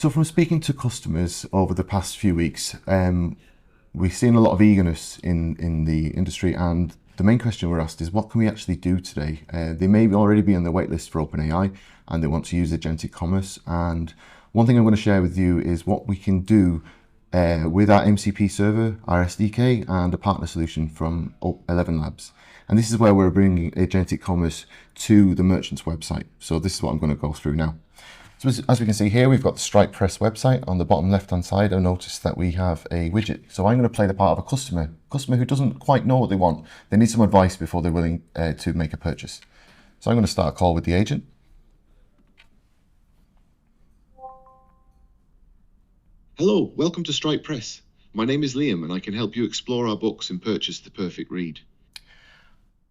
So from speaking to customers over the past few weeks, we've seen a lot of eagerness in the industry, and the main question we're asked is, what can we actually do today? They may already be on the waitlist for OpenAI and they want to use agentic commerce. And one thing I'm going to share with you is what we can do with our MCP server, our SDK, and a partner solution from ElevenLabs. And this is where we're bringing agentic commerce to the merchant's website. So this is what I'm going to go through now. So as we can see here, we've got the Stripe Press website. On the bottom left-hand side, I've noticed that we have a widget. So I'm going to play the part of a customer who doesn't quite know what they want. They need some advice before they're willing to make a purchase. So I'm going to start a call with the agent. Hello, welcome to Stripe Press. My name is Liam and I can help you explore our books and purchase the perfect read.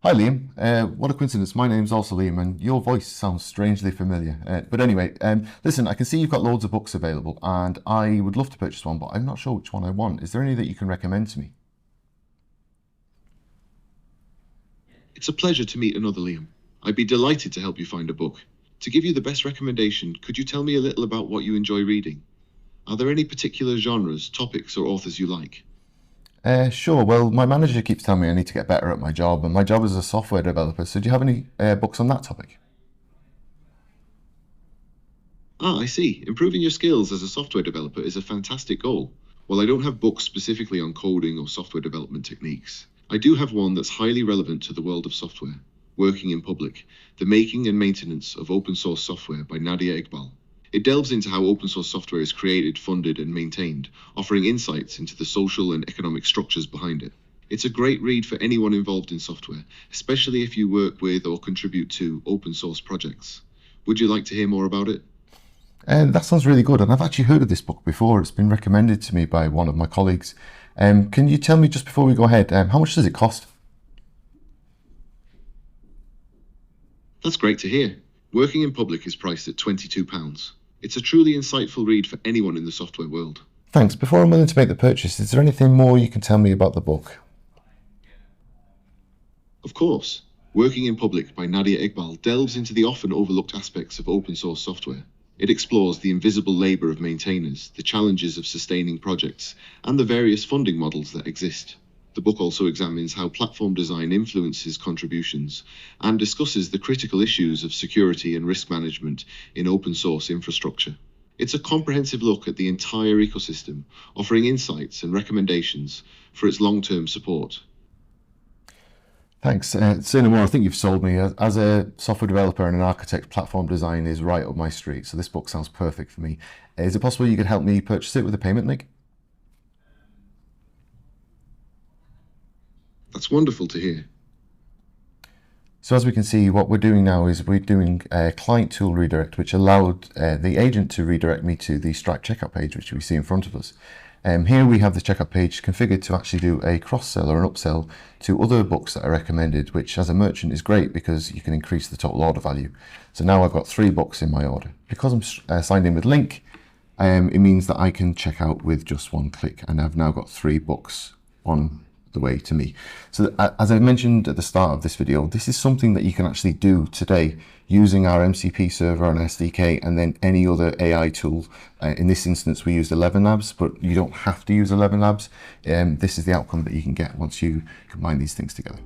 Hi Liam, what a coincidence. My name's also Liam and your voice sounds strangely familiar. But anyway, listen, I can see you've got loads of books available and I would love to purchase one, but I'm not sure which one I want. Is there any that you can recommend to me? It's a pleasure to meet another Liam. I'd be delighted to help you find a book. To give you the best recommendation, could you tell me a little about what you enjoy reading? Are there any particular genres, topics or authors you like? Sure. Well, my manager keeps telling me I need to get better at my job, and my job is a software developer. So do you have any books on that topic? I see. Improving your skills as a software developer is a fantastic goal. While I don't have books specifically on coding or software development techniques, I do have one that's highly relevant to the world of software. Working in Public, The Making and Maintenance of Open Source Software by Nadia Iqbal. It delves into how open source software is created, funded, and maintained, offering insights into the social and economic structures behind it. It's a great read for anyone involved in software, especially if you work with or contribute to open source projects. Would you like to hear more about it? That sounds really good, and I've actually heard of this book before. It's been recommended to me by one of my colleagues. Can you tell me, just before we go ahead, how much does it cost? That's great to hear. Working in Public is priced at £22. It's a truly insightful read for anyone in the software world. Thanks. Before I'm willing to make the purchase, is there anything more you can tell me about the book? Of course. Working in Public by Nadia Iqbal delves into the often overlooked aspects of open source software. It explores the invisible labor of maintainers, the challenges of sustaining projects, and the various funding models that exist. The book also examines how platform design influences contributions and discusses the critical issues of security and risk management in open source infrastructure. It's a comprehensive look at the entire ecosystem, offering insights and recommendations for its long-term support. Thanks. Say no more. I think you've sold me. As a software developer and an architect, platform design is right up my street, so this book sounds perfect for me. Is it possible you could help me purchase it with a payment link? That's wonderful to hear. So as we can see, what we're doing now is we're doing a client tool redirect, which allowed the agent to redirect me to the Stripe checkout page, which we see in front of us. Here we have the checkout page configured to actually do a cross-sell or an upsell to other books that are recommended, which as a merchant is great because you can increase the total order value. So now I've got 3 books in my order. Because I'm signed in with Link, it means that I can check out with just one click, and I've now got 3 books on the way to me. So as I mentioned at the start of this video, this is something that you can actually do today using our MCP server and SDK, and then any other AI tool. In this instance, we used ElevenLabs, but you don't have to use ElevenLabs. This is the outcome that you can get once you combine these things together.